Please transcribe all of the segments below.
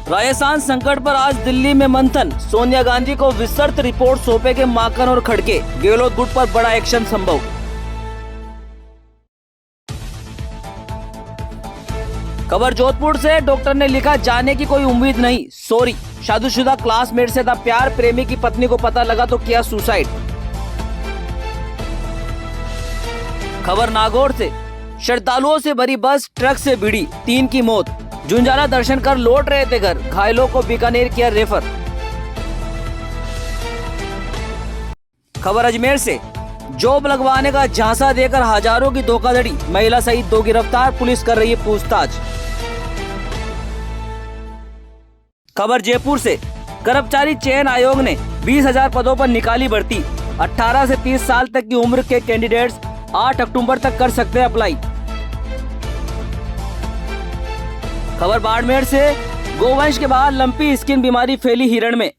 राजस्थान संकट पर आज दिल्ली में मंथन। सोनिया गांधी को विस्तृत रिपोर्ट सौंपेंगे माकन और खड़गे। गहलोत गुट पर बड़ा एक्शन संभव। खबर जोधपुर से। डॉक्टर ने लिखा, जाने की कोई उम्मीद नहीं, सॉरी। शादीशुदा क्लासमेट से था प्यार, प्रेमी की पत्नी को पता लगा तो किया सुसाइड। खबर नागौर से। श्रद्धालुओं से भरी बस ट्रक से भिड़ी, 3 की मौत। झुंझाला दर्शन कर लौट रहे थे घर, घायलों को बीकानेर किया रेफर। खबर अजमेर से। जॉब लगवाने का झांसा देकर हजारों की धोखाधड़ी, महिला सहित 2 गिरफ्तार, पुलिस कर रही है पूछताछ। खबर जयपुर से। कर्मचारी चयन आयोग ने 20,000 पदों पर निकाली भर्ती। 18 से 30 साल तक की उम्र के कैंडिडेट्स 8 अक्टूबर तक कर सकते हैं अप्लाई। खबर बाड़मेर से। गोवंश के बाद लंपी स्किन बीमारी फैली हिरण में।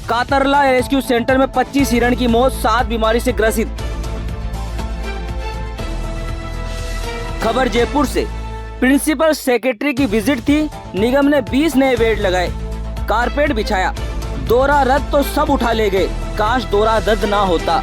कातरला रेस्क्यू सेंटर में 25 हिरण की मौत, 7 बीमारी से ग्रसित। खबर जयपुर से। प्रिंसिपल सेक्रेटरी की विजिट थी, निगम ने 20 नए बेड लगाए, कारपेट बिछाया। दौरा रद्द तो सब उठा ले गए, काश दौरा रद्द ना होता।